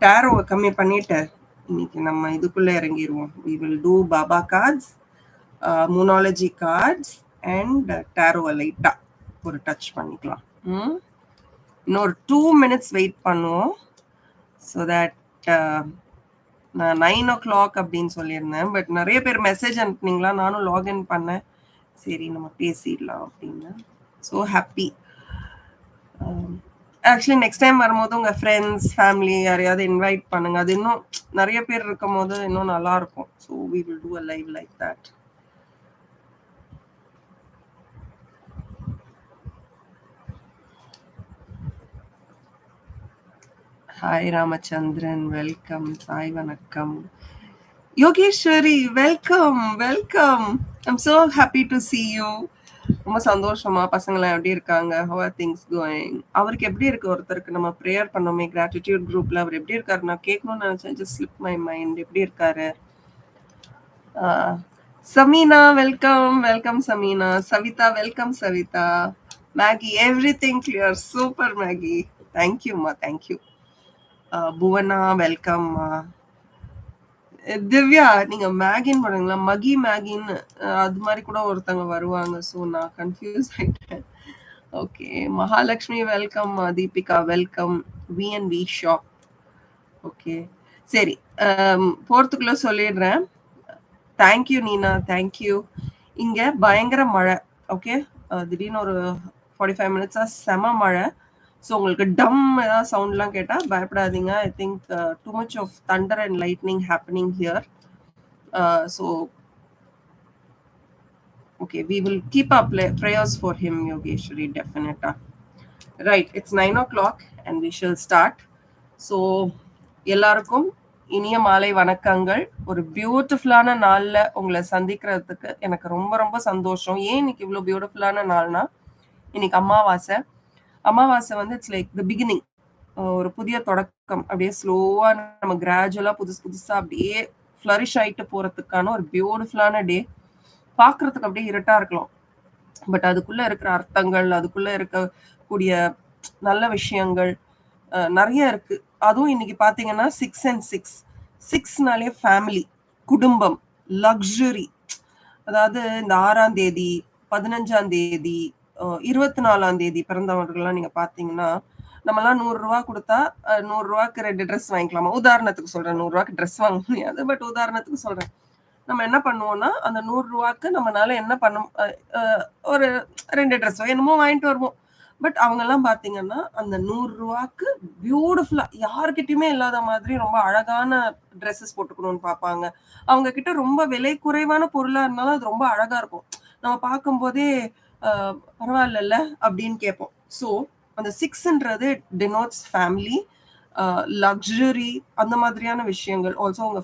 டேரோவை கம்மி பண்ணிட்டு இன்னைக்கு நம்ம இதுக்குள்ள இறங்கிடுவோம். we will do Baba cards, moonology cards and டேரோவை லைட்டா ஒரு டச் பண்ணிக்கலாம். இன்னொரு 2 minutes வெயிட் பண்ணுவோம். ஸோ தட் நான் 9 o'clock அப்படின்னு சொல்லியிருந்தேன். பட் நிறைய பேர் மெசேஜ் அனுப்புனீங்களா, நானும் லாகின் பண்ணேன். சரி நம்ம பேசிடலாம் அப்படின்னு. So happy. Actually next time வரும்போது உங்கள் ஃப்ரெண்ட்ஸ் ஃபேமிலி யாரையாவது இன்வைட் பண்ணுங்க. அது இன்னும் நிறைய பேர் இருக்கும் போது இன்னும் நல்லா இருக்கும். So we will do a live like that. Hi Ramachandran, welcome. Sai வணக்கம். Yogeshwari, welcome welcome. I'm so happy to see you. ரொம்ப சந்தோஷமா. பசங்களாம் எப்படி இருக்காங்க? how are things going? அவருக்கு எப்படி இருக்கு? ஒருத்தருக்கு நம்ம ப்ரேயர் பண்ணோமே கிராட்டிடியூட் குரூப்ல, அவர் எப்படி இருக்காரு? நான் கேட்கணும்னு நினைச்சேன், just slip my mind. எப்படி இருக்காரு? Sameena, welcome welcome Sameena. Savitha, welcome Savitha. Maggie, everything clear. Super Maggie, தேங்க்யூம்மா, தேங்க்யூ. புவனா, வெல்கம். திவ்யா, நீங்க மேகின்னு போடுங்களா? மகி மேகின்னு அது மாதிரி கூட ஒருத்தங்க வருவாங்க. ஸோ நான் கன்ஃபியூஸ் ஆயிட்டேன். Okay, Mahalakshmi welcome. Deepika welcome. வி&வி ஷாப். ஓகே, சரி, போறதுக்குள்ள சொல்லிடுறேன். Thank you Neena, thank you. இங்க பயங்கர மழை. ஓகே, திடீர்னு ஒரு 45 minutes செம மழை. ஸோ உங்களுக்கு டம் ஏதாவது சவுண்ட்லாம் கேட்டால் பயப்படாதீங்க. I think too much of thunder and lightning happening here. So okay, we will keep our prayers for him, Yogeshwari, definitely. Right, it's 9 o'clock and we shall start. So எல்லாருக்கும் இனிய மாலை வணக்கங்கள். ஒரு பியூட்டிஃபுல்லான நாள்ல உங்களை சந்திக்கிறதுக்கு எனக்கு ரொம்ப ரொம்ப சந்தோஷம். ஏன் இன்னைக்கு இவ்வளோ பியூட்டிஃபுல்லான நாள்னா, இன்னைக்கு அமாவாசை. அமாவாசை வந்து இட்ஸ் லைக் தி பிகினிங், ஒரு புதிய தொடக்கம். அப்படியே ஸ்லோவா நம்ம கிராஜுவலா புதுசா அப்படியே ஃப்ளரிஷ் ஆயிட்டு போறதுக்கான ஒரு பியூட்டிஃபுல்லான டே. பார்க்கறதுக்கு அப்படியே இருட்டா இருக்கலாம், பட் அதுக்குள்ள இருக்கிற அர்த்தங்கள், அதுக்குள்ள இருக்கக்கூடிய நல்ல விஷயங்கள் நிறைய இருக்கு. அதுவும் இன்னைக்கு பாத்தீங்கன்னா 6 and 6, 6னாலே ஃபேமிலி, குடும்பம், லக்ஸுரி. அதாவது இந்த 6ஆம் தேதி, 15ஆம் தேதி, 24ஆம் தேதி பிறந்தவர்கள்லாம் நீங்க பாத்தீங்கன்னா, நம்மலாம் 100 ரூபா கொடுத்தா 100 ரூபாய்க்கு 2 ட்ரெஸ் வாங்கிக்கலாமா? உதாரணத்துக்கு சொல்றேன். 100 ரூபாய்க்கு ட்ரெஸ் வாங்க முடியாது, பட் உதாரணத்துக்கு சொல்றேன். நம்ம என்ன பண்ணுவோம்னா, அந்த 100 ரூபாய்க்கு நம்மளால என்ன பண்ண ஒரு 2 ட்ரெஸ் என்னமோ வாங்கிட்டு வருவோம். பட் அவங்கெல்லாம் பார்த்தீங்கன்னா, அந்த 100 ரூபாய்க்கு பியூட்டிஃபுல்லா யார்கிட்டயுமே இல்லாத மாதிரி ரொம்ப அழகான ட்ரெஸ்ஸஸ் போட்டுக்கணும்னு பார்ப்பாங்க. அவங்க கிட்ட ரொம்ப விலை குறைவான பொருளா இருந்தாலும் அது ரொம்ப அழகா இருக்கும். நம்ம பார்க்கும்போதே பரவாயில்லல்ல அப்படின்னு கேட்போம். ஸோ அந்த 6ன்றது டினோட்ஸ் ஃபேமிலி, லக்ஸுரி, அந்த மாதிரியான விஷயங்கள். ஆல்சோ உங்க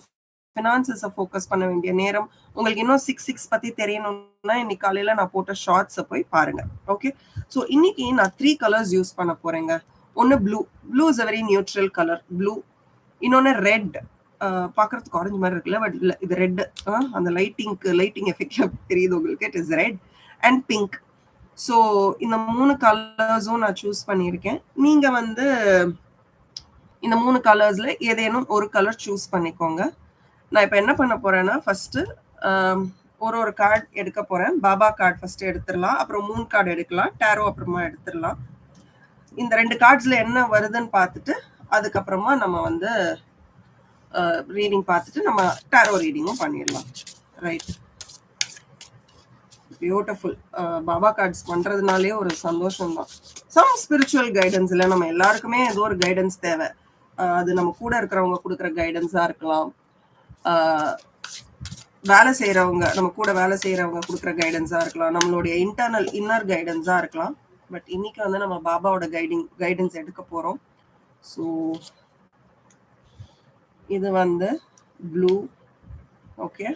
ஃபினான்சஸை ஃபோக்கஸ் பண்ண வேண்டிய நேரம். உங்களுக்கு இன்னும் 6 பத்தி தெரியணும்னா இன்னைக்கு காலையில நான் போட்ட ஷார்ட்ஸை போய் பாருங்க. ஓகே, ஸோ இன்னைக்கு நான் 3 கலர்ஸ் யூஸ் பண்ண போறேங்க. ஒன்று blue. Blue is a very neutral colour, blue. இன்னொன்று ரெட். பார்க்கறதுக்கு ஆரஞ்சு மாதிரி இருக்குல்ல, பட் இல்லை, இது ரெட். அந்த லைட்டிங் எஃபெக்ட்ல தெரியுது உங்களுக்கு. It is red and pink. So இந்த 3 கலர்ஸும் நான் சூஸ் பண்ணியிருக்கேன். நீங்க வந்து இந்த 3 கலர்ஸ்ல ஏதேனும் ஒரு கலர் சூஸ் பண்ணிக்கோங்க. நான் இப்போ என்ன பண்ண போறேன்னா, ஃபர்ஸ்ட் ஒரு கார்டு எடுக்க போறேன். பாபா கார்டு ஃபர்ஸ்ட் எடுத்துடலாம், அப்புறம் 3 கார்டு எடுக்கலாம், டேரோ அப்புறமா எடுத்துடலாம். இந்த 2 கார்ட்ஸ்ல என்ன வருதுன்னு பார்த்துட்டு அதுக்கப்புறமா நம்ம வந்து ரீடிங் பார்த்துட்டு நம்ம டேரோ ரீடிங்கும் பண்ணிடலாம். Right, beautiful. பாபா கார்ட்ஸ் பண்றதுனாலே ஒரு சந்தோஷம் தான். சம் ஸ்பிரிச்சுவல் கைடன்ஸ் இல்லை, நம்ம எல்லாருக்குமே ஏதோ ஒரு கைடன்ஸ் தேவை. அது நம்ம கூட இருக்கிறவங்க கொடுக்குற கைடன்ஸா இருக்கலாம், வேலை செய்யறவங்க, நம்ம கூட வேலை செய்யறவங்க கொடுக்குற கைடன்ஸா இருக்கலாம், நம்மளுடைய இன்னர் கைடன்ஸா இருக்கலாம். பட் இன்னைக்கு வந்து நம்ம பாபாவோட கைடன்ஸ் எடுக்க போறோம். ஸோ இது வந்து ப்ளூ. ஓகே,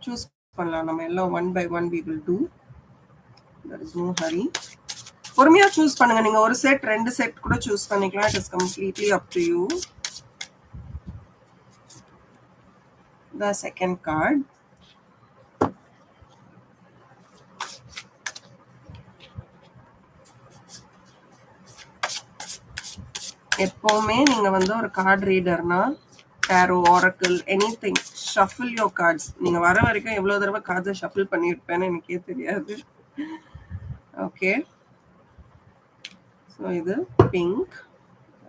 சூஸ் பண்ணலாம் நம்ம எல்லாம். 1 by 1 we will do. there is no hurry. பொறுமையா சூஸ் பண்ணுங்க. நீங்க ஒரு செட் 2 செட் கூட சூஸ் பண்ணிக்கலாம். It is completely up to you. The second card. எப்பவுமே நீங்க வந்து ஒரு கார்டு ரீடர்னா tarot, oracle, anything, shuffle your cards. நீங்க வர வரைக்கும் எவ்வளவு தடவை கார்ட்ஸை ஷஃபிள் பண்ணியிருப்பேன்னு எனக்கே தெரியாது. ஓகே, ஸோ இது பிங்க்.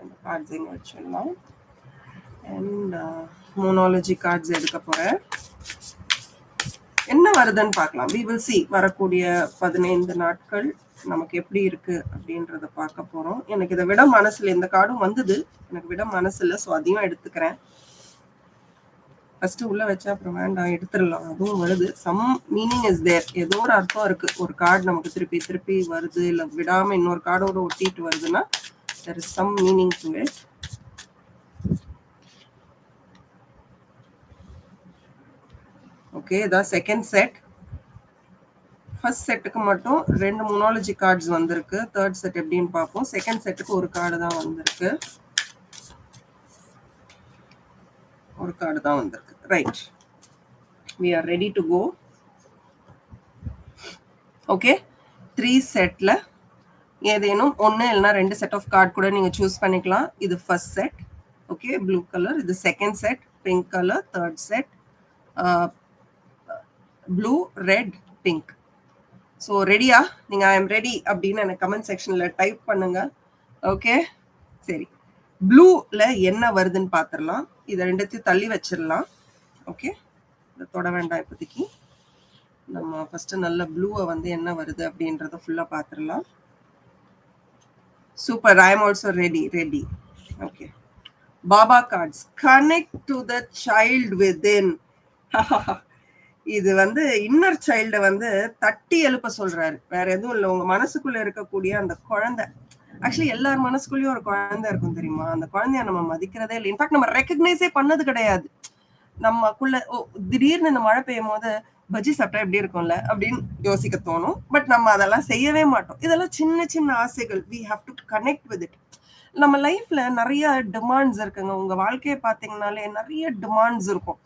அந்த கார்ட்ஸ் இங்கே வச்சிடலாம். அண்ட் மோனாலஜி கார்ட்ஸ் எடுக்க போறேன். என்ன வருதுன்னு பார்க்கலாம். we will see. வரக்கூடிய 15 நாட்கள் நமக்கு எப்படி இருக்கு அப்படின்றத பார்க்க போறோம். எனக்கு இதை விட மனசுல இந்த கார்டும் வந்தது, எனக்கு விட மனசு இல்லை, ஸோ அதையும் எடுத்துக்கிறேன். ஃபர்ஸ்ட் உள்ள வச்சா அப்புறம் வேண்டாம், எடுத்துடலாம். அதுவும் வருது. Some meaning is there. ஏதோ ஒரு அர்த்தம் இருக்கு. ஒரு கார்டு நமக்கு திருப்பி திருப்பி வருது, இல்லை விடாம இன்னொரு கார்டோட ஒட்டிட்டு வருதுன்னா there is some meaning to it. Okay, இதான் செகண்ட் செட். ஃபர்ஸ்ட் செட்டுக்கு மட்டும் 2 மோனாலஜி கார்ட்ஸ் வந்திருக்கு. தேர்ட் செட் எப்படின்னு பார்ப்போம். செகண்ட் செட்டுக்கு ஒரு கார்டு தான் வந்திருக்கு. ஒரு கார்டு தான் வந்திருக்கு. Right, we are ready to go. Okay, 3 செட்ல ஏதேனும் ஒன்று இல்லைனா 2 செட் ஆஃப் கார்டு கூட நீங்கள் சூஸ் பண்ணிக்கலாம். இது first set. Okay, blue colour. இது second set, pink colour. Third set blue, red, pink. So ரெடியா? நீங்கள் ஐ எம் ரெடி அப்படின்னு எனக்கு கமெண்ட் செக்ஷனில் டைப் பண்ணுங்க. ஓகே, சரி. ப்ளூவில் என்ன வருதுன்னு பார்த்துடலாம். இதை ரெண்டுத்தையும் தள்ளி வச்சிடலாம். ஓகே, இதை தொட வேண்டாம் இப்போதைக்கு. நம்ம ஃபஸ்ட்டு நல்ல ப்ளூவை வந்து என்ன வருது அப்படின்றத ஃபுல்லாக பார்த்துடலாம். Super, I'm also ready. Okay, பாபா cards. Connect to the child within. இது வந்து இன்னர் சைல்டை வந்து தட்டி எழுப்ப சொல்றாரு. வேற எதுவும் இல்லை. உங்க மனசுக்குள்ள இருக்கக்கூடிய அந்த குழந்தை, ஆக்சுவலி எல்லார் மனசுக்குள்ளயும் ஒரு குழந்தை இருக்கும் தெரியுமா? அந்த குழந்தைய நம்ம மதிக்கிறதே இல்லை. இன்ஃபேக்ட் நம்ம ரெக்கக்னைஸே பண்ணது கிடையாது. நமக்குள்ள திடீர்னு இந்த மழை பெய்யும் போது பஜ்ஜி சாப்பிட்டா எப்படி இருக்கும்ல அப்படின்னு யோசிக்க தோணும். பட் நம்ம அதெல்லாம் செய்யவே மாட்டோம். இதெல்லாம் சின்ன சின்ன ஆசைகள். we have to connect with it. நம்ம லைஃப்ல நிறைய டிமாண்ட்ஸ் இருக்குங்க. உங்க வாழ்க்கையை பார்த்தீங்கன்னாலே நிறைய டிமாண்ட்ஸ் இருக்கும்.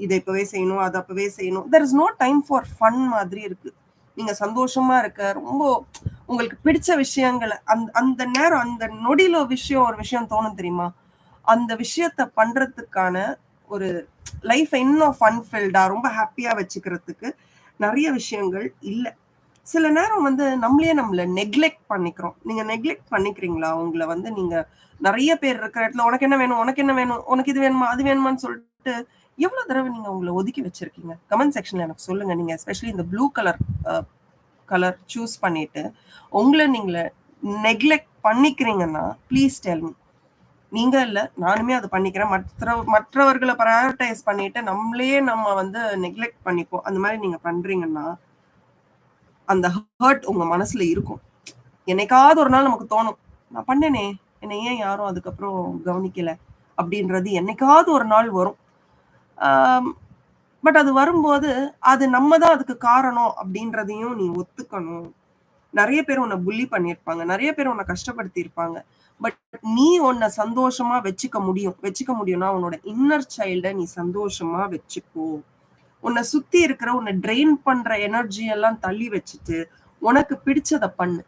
இதை இப்பவே செய்யணும், அதை அப்பவே செய்யணும். there is no time for fun மாதிரி இருக்கு. நீங்க சந்தோஷமா இருக்க, ரொம்ப உங்களுக்கு பிடிச்ச விஷயங்களை அந்த நேரம் அந்த நொடியில ஒரு விஷயம் தோணும் தெரியுமா? அந்த விஷயத்த பண்றதுக்கான ஒரு லைஃப் இன்னும் ஃபன்ஃபில்டா ரொம்ப ஹாப்பியா வச்சுக்கிறதுக்கு நிறைய விஷயங்கள் இல்லை. சில நேரம் வந்து நம்மளை நெக்லெக்ட் பண்ணிக்கிறோம். நீங்க நெக்லெக்ட் பண்ணிக்கிறீங்களா? உங்களை வந்து நீங்க நிறைய பேர் இருக்கிற இடத்துல உனக்கு என்ன வேணும், உனக்கு இது வேணுமா, அது வேணுமான்னு சொல்லிட்டு எவ்வளவு தடவை நீங்க உங்களை ஒதுக்கி வச்சிருக்கீங்க? கமெண்ட் செக்ஷன்ல எனக்கு சொல்லுங்க. நீங்க எஸ்பெஷலி இந்த ப்ளூ கலர் சூஸ் பண்ணிட்டு உங்களை நீங்கள நெக்லெக்ட் பண்ணிக்கிறீங்கன்னா ப்ளீஸ் டெல் மீ. நீங்க இல்ல, நானுமே அதை பண்ணிக்கிறேன். மற்றவர்களை ப்ரையாரிட்டைஸ் பண்ணிட்டு நம்ம வந்து நெக்லெக்ட் பண்ணிப்போம். அந்த மாதிரி நீங்க பண்றீங்கன்னா அந்த ஹர்ட் உங்க மனசுல இருக்கும். என்னைக்காவது ஒரு நாள் நமக்கு தோணும், நான் பண்ணேனே, என்னை ஏன் யாரும் அதுக்கப்புறம் கவனிக்கல அப்படின்றது என்னைக்காவது ஒரு நாள் வரும். பட் அது வரும்போது அது நம்ம தான் அதுக்கு காரணம் அப்படின்றதையும் நீ ஒத்துக்கணும். நிறைய பேர் உன்னை புள்ளி பண்ணியிருப்பாங்க, நிறைய பேர் உன்னை கஷ்டப்படுத்தி இருப்பாங்க. பட் நீ உன்னை சந்தோஷமா வச்சுக்க முடியும்னா உன்னோட இன்னர் சைல்ட நீ சந்தோஷமா வச்சுக்கோ. உன்னை சுத்தி இருக்கிற உன்னை ட்ரெயின் பண்ற எனர்ஜி எல்லாம் தள்ளி வச்சுட்டு உனக்கு பிடிச்சதை பண்ணு.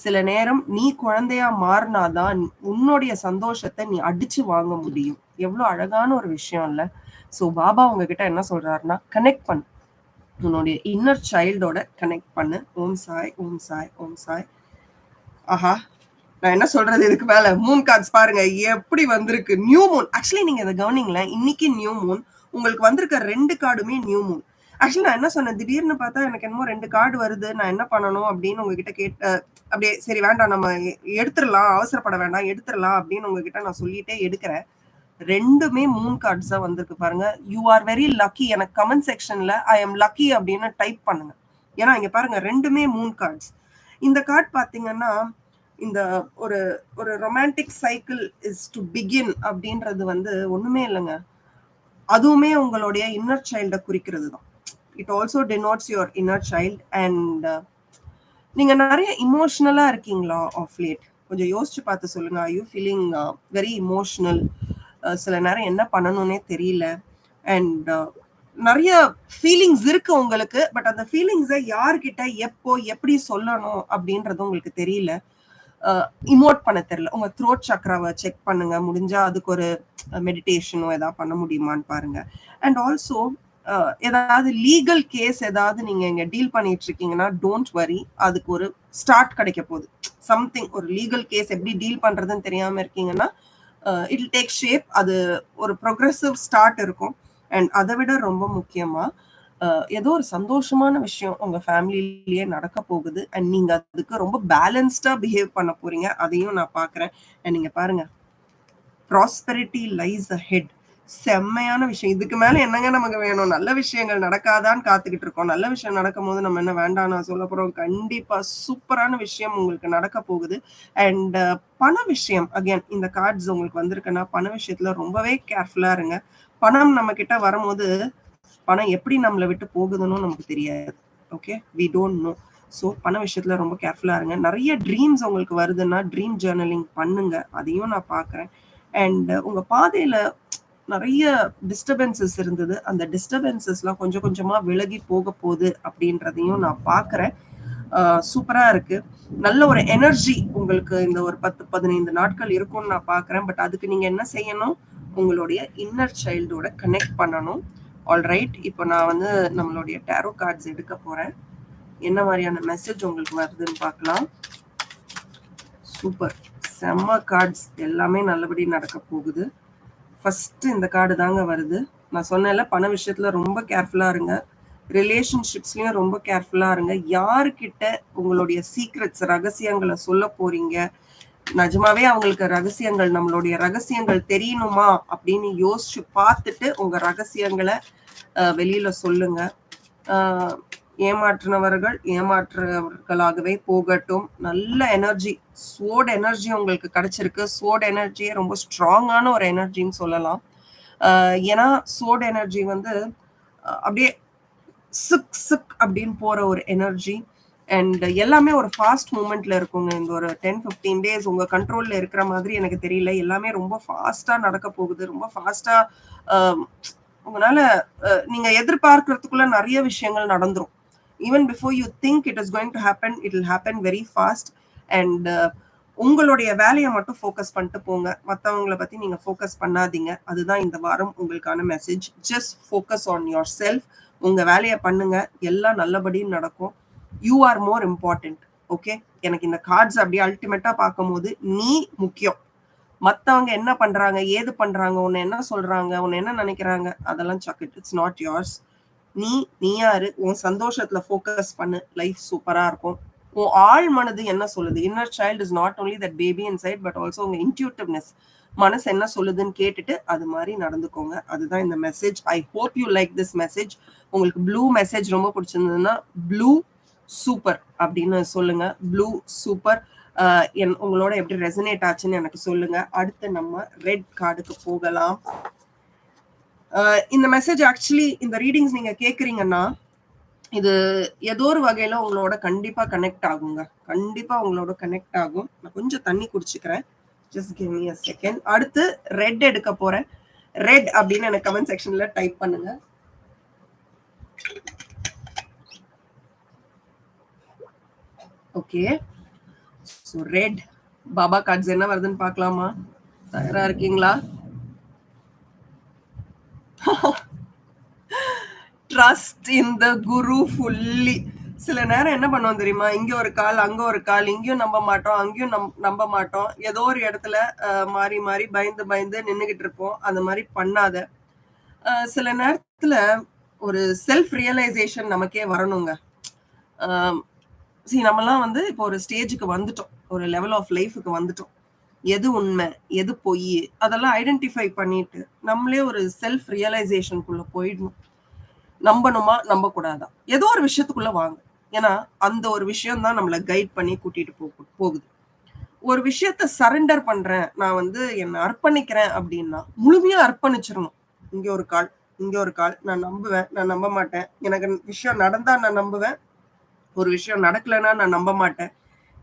சில நேரம் நீ குழந்தையா மாறினாதான் உன்னுடைய சந்தோஷத்தை நீ அடிச்சு வாங்க முடியும். எவ்வளவு அழகான ஒரு விஷயம் இல்ல? ஸோ பாபா உங்ககிட்ட என்ன சொல்றாருன்னா, கனெக்ட் பண்ணு, உன்னுடைய இன்னர் சைல்டோட கனெக்ட் பண்ணு. ஓம் சாய், ஓம் சாய், ஓம் சாய். ஆஹா, நான் என்ன சொல்றது இதுக்கு மேல? மூன் கார்ட்ஸ் பாருங்க எப்படி வந்திருக்கு. New Moon. ஆக்சுவலி நீங்க இதை கவனிங்களேன், இன்னைக்கு நியூ மூன். உங்களுக்கு வந்திருக்க 2 கார்டுமே நியூ மூன். ஆக்சுவலி நான் என்ன சொன்னேன், திடீர்னு பார்த்தா எனக்கு என்னமோ 2 கார்டு வருது, நான் என்ன பண்ணணும் அப்படின்னு உங்ககிட்ட அப்படியே சரி வேண்டாம் நம்ம எடுத்துடலாம், அவசரப்பட வேண்டாம், எடுத்துடலாம் அப்படின்னு உங்ககிட்ட நான் சொல்லிட்டே எடுக்கிறேன். 2மே மூன் கார்ட்ஸ் தான் வந்திருக்கு பாருங்க. You are very lucky. எனக்கு கமெண்ட் செக்ஷன்ல ஐ எம் லக்கி அப்படின்னு டைப் பண்ணுங்க. ஏன்னா இங்க பாருங்க 2மே மூன் கார்ட்ஸ். இந்த கார்டு பாத்தீங்கன்னா இந்த ஒரு romantic cycle is to begin அப்படின்றது வந்து ஒண்ணுமே இல்லைங்க. அதுவுமே உங்களுடைய இன்னர் சைல்ட குறிக்கிறது தான். It also denotes your inner child. And நீங்க நிறைய இமோஷனலா இருக்கீங்களா ஆஃப் லேட்? கொஞ்சம் யோசிச்சு பார்த்து சொல்லுங்க. I you feeling very emotional? சில நேரம் என்ன பண்ணணும்னே தெரியல. அண்ட் நிறைய ஃபீலிங்ஸ் இருக்கு உங்களுக்கு. பட் அந்த ஃபீலிங்ஸை யார்கிட்ட எப்போ எப்படி சொல்லணும் அப்படின்றது உங்களுக்கு தெரியல. இமோட் பண்ண தெரியல, உங்க த்ரோட் சக்கராவை செக் பண்ணுங்க. முடிஞ்சா அதுக்கு ஒரு மெடிடேஷனோ ஏதாவது பண்ண முடியுமான்னு பாருங்க. அண்ட் ஆல்சோ ஏதாவது லீகல் கேஸ் ஏதாவது நீங்க இங்க டீல் பண்ணிட்டு இருக்கீங்கன்னா டோன்ட் வரி, அதுக்கு ஒரு ஸ்டார்ட் கிடைக்க போகுது. சம்திங் ஒரு லீகல் கேஸ் எப்படி டீல் பண்றதுன்னு தெரியாம இருக்கீங்கன்னா இட் வில் டேக் ஷேப். அது ஒரு ப்ரொக்ரெசிவ் ஸ்டார்ட் இருக்கும். அண்ட் அதை விட ரொம்ப முக்கியமா ஏதோ ஒரு சந்தோஷமான விஷயம் உங்க ஃபேமிலிலேயே நடக்க போகுது. அண்ட் நீங்க அதுக்கு ரொம்ப பேலன்ஸ்டா பிஹேவ் பண்ண போறீங்க. அதையும் நான் பாக்குறேன். அண்ட் நீங்க பாருங்க, ப்ராஸ்பெரிட்டி லைஸ் அஹெட். செம்மையான விஷயம். இதுக்கு மேல என்னங்க நமக்கு வேணும்? நல்ல விஷயங்கள் நடக்காதான்னு காத்துக்கிட்டு இருக்கோம். நல்ல விஷயம் நடக்கும் போது நம்ம என்ன வேண்டாம்னா சொல்ல போறோம்? கண்டிப்பா சூப்பரான விஷயம் உங்களுக்கு நடக்க போகுது. அண்ட் பண விஷயம், அகைன் இந்த கார்ட்ஸ் உங்களுக்கு வந்திருக்குன்னா பண விஷயத்துல ரொம்பவே கேர்ஃபுல்லா இருங்க. பணம் நம்ம கிட்ட வரும்போது பணம் எப்படி நம்மளை விட்டு போகுதுன்னு நமக்கு தெரியாது. Okay, we don't know. So பண விஷயத்துல ரொம்ப கேர்ஃபுல்லா இருங்க. நிறைய ட்ரீம்ஸ் உங்களுக்கு வருதுன்னா ட்ரீம் ஜேர்னலிங் பண்ணுங்க. அதையும் நான் பாக்குறேன். அண்ட் உங்க பாதையில நிறைய டிஸ்டர்பன்சஸ் இருந்தது. அந்த டிஸ்டர்பன்சஸ்லாம் கொஞ்சம் கொஞ்சமா விலகி போக போகுது அப்படின்றதையும் நான் பாக்குறேன். சூப்பரா இருக்கு. நல்ல ஒரு எனர்ஜி உங்களுக்கு இந்த ஒரு 10-15 நாட்கள் இருக்கும்னு நான் பாக்குறேன். பட் அதுக்கு நீங்க என்ன செய்யணும்? உங்களுடைய இன்னர் சைல்டோட கனெக்ட் பண்ணணும். ஆல்ரைட், இப்போ நான் வந்து நம்மளுடைய டேரோ கார்ட்ஸ் எடுக்க போறேன். என்ன மாதிரியான மெசேஜ் உங்களுக்கு வருதுன்னு பார்க்கலாம். சூப்பர், செம்ம கார்ட்ஸ், எல்லாமே நல்லபடி நடக்க போகுது. ஃபர்ஸ்ட் இந்த கார்டு தாங்க வருது. நான் சொன்னேன்ல, பண விஷயத்துல ரொம்ப கேர்ஃபுல்லா இருங்க. ரிலேஷன்ஷிப்ஸ்லயும் ரொம்ப கேர்ஃபுல்லா இருங்க. யாருக்கிட்ட உங்களுடைய சீக்ரெட்ஸ் ரகசியங்களை சொல்ல போறீங்க, நிஜமாவே அவங்களுக்கு ரகசியங்கள், நம்மளுடைய ரகசியங்கள் தெரியணுமா அப்படின்னு யோசிச்சு பார்த்துட்டு உங்க ரகசியங்களை வெளியில சொல்லுங்க. ஏமாற்றுனவர்களாகவே போகட்டும். நல்ல எனர்ஜி, ஸ்வோர்ட் எனர்ஜி உங்களுக்கு கிடைச்சிருக்கு. ஸ்வோர்ட் எனர்ஜியே ரொம்ப ஸ்ட்ராங்கான ஒரு எனர்ஜின்னு சொல்லலாம். ஏன்னா ஸ்வோர்ட் எனர்ஜி வந்து அப்படியே சிக் சிக் அப்படின்னு போற ஒரு எனர்ஜி. அண்ட் எல்லாமே ஒரு ஃபாஸ்ட் மூமெண்ட்ல இருக்குங்க. இந்த ஒரு 10-15 டேஸ் உங்க கண்ட்ரோல்ல இருக்கிற மாதிரி எனக்கு தெரியல. எல்லாமே ரொம்ப ஃபாஸ்டா நடக்க போகுது. ரொம்ப ஃபாஸ்டா உங்களால நீங்க எதிர்பார்க்கறதுக்குள்ள நிறைய விஷயங்கள் நடந்துரும். Even before you think it is going to happen, it will happen very fast. And உங்களுடைய வேலையை மட்டும் ஃபோக்கஸ் பண்ணிட்டு போங்க. மற்றவங்களை பத்தி நீங்க ஃபோக்கஸ் பண்ணாதீங்க. அதுதான் இந்த வாரம் உங்களுக்கான message. Just focus on your self. உங்க வேலையை பண்ணுங்க, எல்லாம் நல்லபடியும் நடக்கும். You are more important. Okay, எனக்கு இந்த கார்ட்ஸ் அப்படியே அல்டிமேட்டா பார்க்கும்போது நீ முக்கியம். மத்தவங்க என்ன பண்றாங்க, ஏது பண்றாங்க, உன்னை என்ன சொல்றாங்க, உன்னை என்ன நினைக்கிறாங்க, அதெல்லாம் சக்கெட். It's not yours. நீ யாரு? உன் சந்தோஷத்துல ஃபோக்கஸ் பண்ணு. லைஃப் சூப்பரா இருக்கும். உன் ஆள் மனது என்ன சொல்லுது? Inner child is not only that baby inside, but also உங்க இன்ட்யூட்டிவ்னஸ், மனசு என்ன சொல்லுதுன்னு கேட்டுட்டு அது மாதிரி நடந்துக்கோங்க. அதுதான் இந்த message. I hope you like this message. உங்களுக்கு ப்ளூ மெசேஜ் ரொம்ப பிடிச்சிருந்ததுன்னா ப்ளூ சூப்பர் அப்படின்னு சொல்லுங்க. Blue super. உங்களோட எப்படி ரெசனேட் ஆச்சுன்னு எனக்கு சொல்லுங்க. அடுத்து நம்ம ரெட் கார்டுக்கு போகலாம். இந்த மெசேஜ் ஆக்சுவலி இந்த ரீடிங்ஸ் நீங்க கேக்குறீங்கன்னா இது ஏதோ ஒரு வகையில உங்களோட கண்டிப்பா கனெக்ட் ஆகுங்க. கண்டிப்பா உங்களோட கனெக்ட் ஆகும். நான் கொஞ்சம் தண்ணி குடிச்சுக்கிறேன். Just give me a second. அடுத்து ரெட் எடுக்க போறேன். ரெட் அப்படின்னு எனக்கு கமெண்ட் செக்ஷன்ல டைப் பண்ணுங்க. Okay, so red Baba cards என்ன வருதுன்னு பார்க்கலாமா? தயாரா இருக்கீங்களா? Trust in the guru fully. சில நேரம் என்ன பண்ணுவோம் தெரியுமா? இங்க ஒரு கால், அங்க ஒரு கால், இங்கேயும் நம்ப மாட்டோம், அங்கேயும் நம்ப மாட்டோம். ஏதோ ஒரு இடத்துல மாறி மாறி பயந்து பயந்து நின்றுகிட்டு இருப்போம். அந்த மாதிரி பண்ணாத. சில நேரத்துல ஒரு செல்ஃப் ரியலைசேஷன் நமக்கே வரணுங்க. நம்மலாம் வந்து இப்போ ஒரு ஸ்டேஜுக்கு வந்துட்டோம், ஒரு லெவல் ஆஃப் லைஃபுக்கு வந்துட்டோம். எது உண்மை, எது பொய், அதெல்லாம் ஐடென்டிஃபை பண்ணிட்டு நம்மளே ஒரு செல்ஃப் ரியலைசேஷனுக்குள்ள போயிடணும். நம்பணுமா, நம்ப கூடாதா, ஏதோ ஒரு விஷயத்துக்குள்ள வாங்க. ஏன்னா அந்த ஒரு விஷயம் தான் நம்மளை கைட் பண்ணி கூட்டிட்டு போகுது. ஒரு விஷயத்த சரண்டர் பண்றேன், நான் வந்து என்னை அர்ப்பணிக்கிறேன் அப்படின்னா முழுமையா அர்ப்பணிச்சிடணும். இங்க ஒரு கால், இங்க ஒரு கால். நான் நம்புவேன், நான் நம்ப மாட்டேன். எனக்கு விஷயம் நடந்தா நான் நம்புவேன், ஒரு விஷயம் நடக்கலைன்னா நான் நம்ப மாட்டேன்.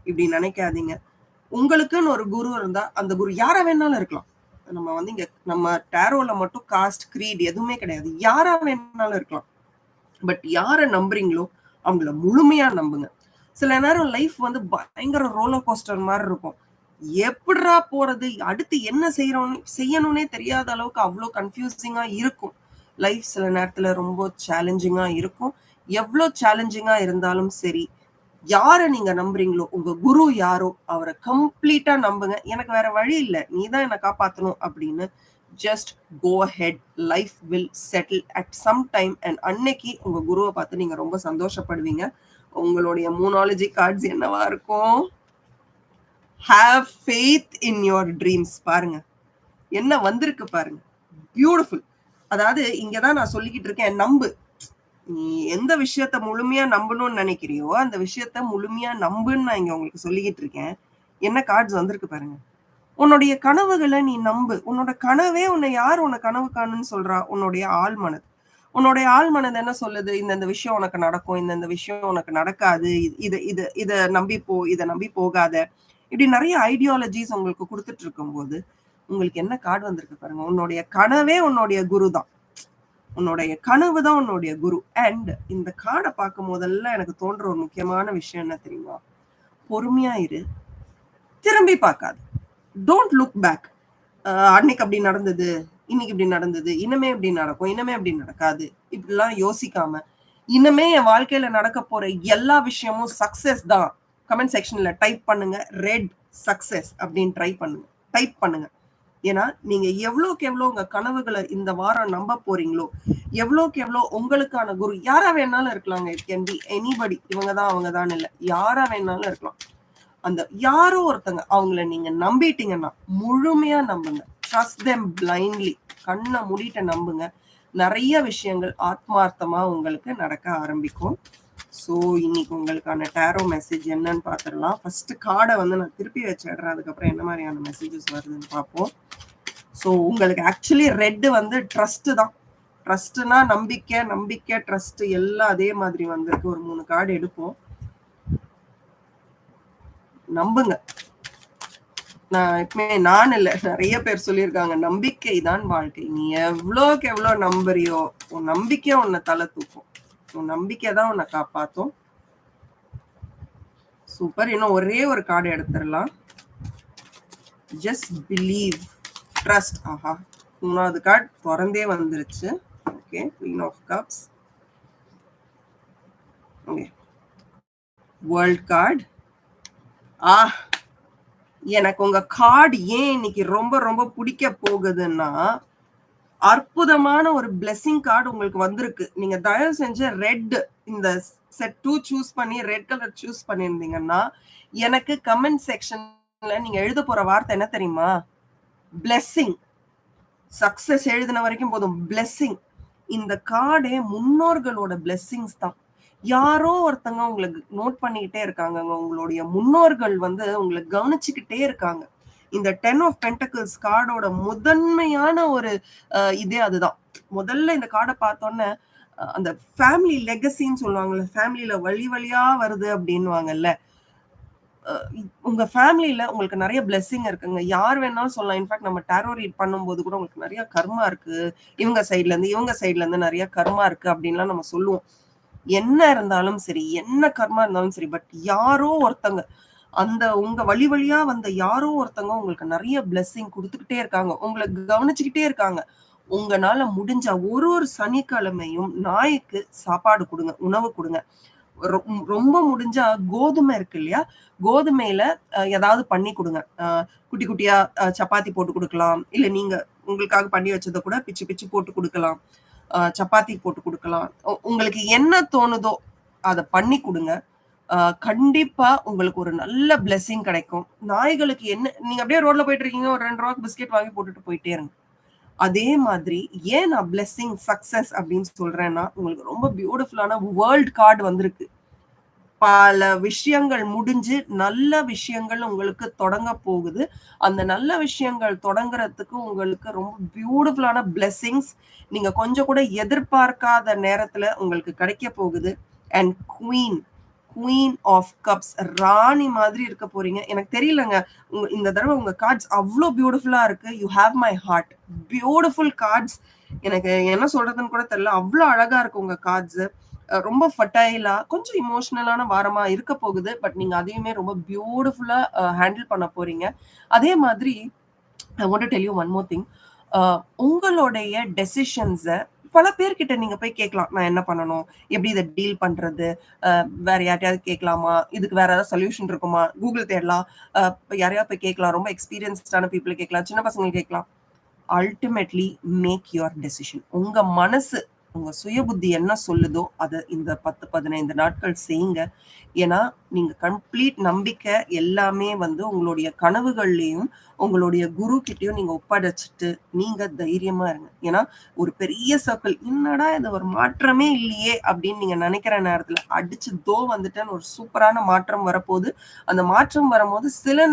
இப்படி நினைக்காதீங்க. உங்களுக்குன்னு ஒரு குரு இருந்தா அந்த குரு யாரா வேணாலும் இருக்கலாம். நம்ம வந்து இங்க நம்ம டேரோல மட்டும் காஸ்ட், கிரீட் எதுவுமே கிடையாது. யாரா வேணாலும் இருக்கலாம். பட் யாரை நம்புறீங்களோ அவங்கள முழுமையா நம்புங்க. சில நேரம் லைஃப் வந்து பயங்கர ரோலர் கோஸ்டர் மாதிரி இருக்கும். எப்படிரா போறது, அடுத்து என்ன செய்யணும்னே தெரியாத அளவுக்கு அவ்வளோ கன்ஃபியூசிங்கா இருக்கும். லைஃப் சில நேரத்துல ரொம்ப சேலஞ்சிங்கா இருக்கும். எவ்வளோ சேலஞ்சிங்கா இருந்தாலும் சரி, யார நீங்க நம்புறீங்களோ, உங்க குரு யாரோ அவர கம்ப்ளீட்டா நம்புங்க. எனக்கு வேற வழி இல்ல. நீ தான் என்ன காப்பாத்தணும் அப்படின்னு just go ahead. Life will settle at some time. And அன்னைக்கு உங்க குருவ பார்த்து நீங்க ரொம்ப சந்தோஷப்படுவீங்க. உங்களுடைய மூனாலஜி கார்ட்ஸ் என்னவா இருக்கும்? Have faith in your dreams. பாருங்க என்ன வந்திருக்கு பாருங்க. பியூட்டிஃபுல். அதாவது இங்கதான் நான் சொல்லிக்கிட்டு இருக்கேன், நம்பு. நீ எந்த விஷயத்த முழுமையா நம்பணும்னு நினைக்கிறியோ அந்த விஷயத்த முழுமையா நம்புன்னு நான் இங்க உங்களுக்கு சொல்லிக்கிட்டு இருக்கேன். என்ன கார்ட்ஸ் வந்திருக்கு பாருங்க. உன்னுடைய கனவுகளை நீ நம்பு. உன்னோட கனவே உன்னை யார் உன்னை கனவு காணுன்னு சொல்றா? உன்னுடைய ஆழ்மனது. உன்னுடைய ஆழ்மனது என்ன சொல்லுது? இந்த விஷயம் உனக்கு நடக்கும், இந்த விஷயம் உனக்கு நடக்காது, இத இத இத நம்பி போ, இத நம்பி போகாத. இப்படி நிறைய ஐடியாலஜிஸ் உங்களுக்கு கொடுத்துட்டு இருக்கும்போது உங்களுக்கு என்ன கார்டு வந்திருக்கு பாருங்க. உன்னுடைய கனவே உன்னுடைய குரு தான். உன்னுடைய கனவு தான் உன்னுடைய குரு. அண்ட் இந்த கார்டை பார்க்கும் போதெல்லாம் எனக்கு தோன்ற ஒரு முக்கியமான விஷயம் என்ன தெரியுமா? பொறுமையா இரு, திரும்பி பார்க்காது. Don't look back. அன்னைக்கு அப்படி நடந்தது, இன்னைக்கு இப்படி நடந்தது, இனிமே இப்படி நடக்கும், இனிமே அப்படி நடக்காது, இப்படிலாம் யோசிக்காம இனிமே என் வாழ்க்கையில நடக்க போற எல்லா விஷயமும் சக்சஸ் தான். கமெண்ட் செக்ஷன்ல டைப் பண்ணுங்க, ரெட் சக்சஸ் அப்படின்னு டைப் பண்ணுங்க. ஏன்னா நீங்க எவ்வளோக்கு எவ்வளோ உங்க கனவுகளை இந்த வாரம் நம்ப போறீங்களோ, எவ்வளோக்கு எவ்வளோ உங்களுக்கான குரு யாரா வேணாலும் இருக்கலாங்க. It can be anybody. இவங்கதான் அவங்கதான் இல்லை, யாரா வேணாலும் இருக்கலாம். அந்த யாரோ ஒருத்தங்க அவங்கள நீங்க நம்பிட்டீங்கன்னா முழுமையா நம்புங்க. Trust them blindly. கண்ணை மூடிட்டு நம்புங்க. நிறைய விஷயங்கள் ஆத்மார்த்தமா உங்களுக்கு நடக்க ஆரம்பிக்கும். ஸோ இன்னைக்கு உங்களுக்கான டேரோ மெசேஜ் என்னன்னு பார்த்துடலாம். ஃபர்ஸ்ட் கார்டை வந்து நான் திருப்பி வச்சிடுறேன். அதுக்கப்புறம் என்ன மாதிரியான மெசேஜஸ் வருதுன்னு பார்ப்போம். ஸோ உங்களுக்கு ஆக்சுவலி ரெட் வந்து ட்ரஸ்ட் தான். ட்ரஸ்ட்னா நம்பிக்கை, நம்பிக்கை ட்ரஸ்ட் எல்லாம் அதே மாதிரி வந்திருக்கு. ஒரு 3 கார்டு எடுப்போம். நம்புங்க. நான் இல்ல, நிறைய பேர் சொல்லியிருக்காங்க, நம்பிக்கை தான் வாழ்க்கை. நீ எவ்வளோக்கு எவ்வளோ நம்புறியோ உன் நம்பிக்கை உன்னை தலை தூக்கும். உன் நம்பிக்கை தான் உன்னை காப்பாத்தும். சூப்பர். இன்னும் ஒரே ஒரு கார்டு எடுத்துடலாம். Just believe, trust. ஆஹா, 3வது கார்டு திறந்தே வந்துருச்சு. Okay, queen of cups. Okay, world card. எனக்கு உங்க கார்டு ஏன் இன்னைக்கு ரொம்ப ரொம்ப பிடிக்க போகுதுன்னா, அற்புதமான ஒரு பிளெஸிங் கார்டு உங்களுக்கு வந்திருக்கு. நீங்க தயவு செஞ்சு ரெட், இந்த செட் 2 சூஸ் பண்ணி ரெட் கலர் சூஸ் பண்ணியிருந்தீங்கன்னா, எனக்கு கமெண்ட் செக்ஷன்ல நீங்க எழுத போற வார்த்தை என்ன தெரியுமா? பிளெஸிங். சக்சஸ் எழுதின வரைக்கும் போதும். பிளெஸிங். இந்த கார்டே முன்னோர்களோட பிளெஸிங்ஸ் தான். யாரோ ஒருத்தங்க உங்களுக்கு நோட் பண்ணிக்கிட்டே இருக்காங்க. உங்களுடைய முன்னோர்கள் வந்து உங்களை கவனிச்சுக்கிட்டே இருக்காங்க. இந்த 10 ஆஃப் பென்டக்கிள்ஸ் கார்டோட முதன்மையான ஒரு இதே அதுதான். முதல்ல இந்த கார்டை பார்த்தோன்னே அந்த ஃபேமிலி லெகசின்னு சொல்லுவாங்கல்ல, ஃபேமிலியில வழி வழியா வருது அப்படின்வாங்கல்ல. உங்க ஃபேமிலியில உங்களுக்கு நிறைய பிளெஸிங் இருக்குங்க. யார் வேணாலும் சொல்லலாம். இன்ஃபேக்ட் நம்ம டேரோ ரீட் பண்ணும்போது கூட உங்களுக்கு நிறைய கர்மா இருக்கு, இவங்க சைட்ல இருந்து நிறைய கர்மா இருக்கு அப்படின்லாம் நம்ம சொல்லுவோம். என்ன இருந்தாலும் சரி, என்ன கர்மா இருந்தாலும் சரி, பட் யாரோ ஒருத்தங்க, அந்த உங்க வழி வழியா வந்த யாரோ ஒருத்தங்க உங்களுக்கு நிறைய பிளெஸிங் கொடுத்துக்கிட்டே இருக்காங்க, உங்களை கவனிச்சுக்கிட்டே இருக்காங்க. உங்களால முடிஞ்ச ஒரு சனிக்கிழமையும் நாய்க்கு சாப்பாடு கொடுங்க, உணவு கொடுங்க. ரொம்ப முடிஞ்சா கோதுமை இருக்கு இல்லையா, கோதுமையில ஏதாவது பண்ணி கொடுங்க. குட்டி குட்டியா சப்பாத்தி போட்டு கொடுக்கலாம், இல்ல நீங்க உங்களுக்காக பண்ணி வச்சதை கூட பிச்சு பிச்சு போட்டு கொடுக்கலாம், சப்பாத்தி போட்டு கொடுக்கலாம். உங்களுக்கு என்ன தோணுதோ அதை பண்ணி கொடுங்க. கண்டிப்பா உங்களுக்கு ஒரு நல்ல பிளெஸிங் கிடைக்கும். நாய்களுக்கு என்ன, நீங்க அப்படியே ரோட்ல போயிட்டு இருக்கீங்க, ஒரு 2 ரூபாய்க்கு பிஸ்கெட் வாங்கி போட்டுட்டு போயிட்டே இருங்க. அதே மாதிரி ஏன் நான் பிளெஸிங் சக்சஸ் அப்படின்னு சொல்றேன்னா, உங்களுக்கு ரொம்ப பியூட்டிஃபுல்லான வேர்ல்ட் கார்டு வந்திருக்கு. பல விஷயங்கள் முடிஞ்சு நல்ல விஷயங்கள் உங்களுக்கு தொடங்க போகுது. அந்த நல்ல விஷயங்கள் தொடங்குறதுக்கு உங்களுக்கு ரொம்ப பியூட்டிஃபுல்லான பிளெஸிங்ஸ் நீங்க கொஞ்சம் கூட எதிர்பார்க்காத நேரத்துல உங்களுக்கு கிடைக்க போகுது. அண்ட் குவீன் ஆஃப் கப்ஸ், ராணி மாதிரி இருக்க போறீங்க. எனக்கு தெரியலங்க, இந்த தடவை உங்க கார்ட்ஸ் அவ்வளோ பியூட்டிஃபுல்லா இருக்கு. You have my heart. Beautiful cards. எனக்கு என்ன சொல்றதுன்னு கூட தெரியல, அவ்வளோ அழகா இருக்கு உங்க கார்ட்ஸ். ரொம்ப ஃபர்டைலா கொஞ்சம் இமோஷனலான வாரமா இருக்க போகுது. பட் நீங்க அதையுமே ரொம்ப பியூட்டிஃபுல்லா ஹேண்டில் பண்ண போறீங்க. அதே மாதிரி ஐ want to tell you one more thing. உங்களுடைய டெசிஷன்ஸ பல பேர்கிட்ட நீங்க போய் கேட்கலாம். நான் என்ன பண்ணணும்? எப்படி இத டீல் பண்றது? வேற யார்ட்டயாவது கேட்கலாமா? இதுக்கு வேற ஏதாவது சொல்யூஷன் இருக்குமா? கூகுள் தேடலாம். அ யாரையாவது போய் கேட்கலாம். ரொம்ப எக்ஸ்பீரியன்ஸ்டான பீப்பிள கேட்கலாம். சின்ன பசங்கள கேட்கலாம். Ultimately make your decision. உங்க மனசு, உங்க சுய புத்தி என்ன சொல்லுதோ, அத இந்த 10, 15 நாட்கள் செய்யுங்க. ஏன்னா, நீங்க கம்ப்ளீட் நம்பிக்கை எல்லாமே வந்து உங்களுடைய கனவுகள்லயும், உங்களுடைய குரு கிட்டயும் நீங்க ஒப்படைச்சுட்டு, நீங்க தைரியமா இருங்க. ஏன்னா, ஒரு பெரிய சர்க்கிள், "என்னடா இது ஒரு மாற்றமே இல்லையே!" அப்படின்னு நீங்க நெனைக்கிற நேரத்துல, அடிச்சு தோ வந்துட்டேன்னு ஒரு சூப்பரான மாற்றம் வரப்போது. அந்த மாற்றம் வரும்போது, சில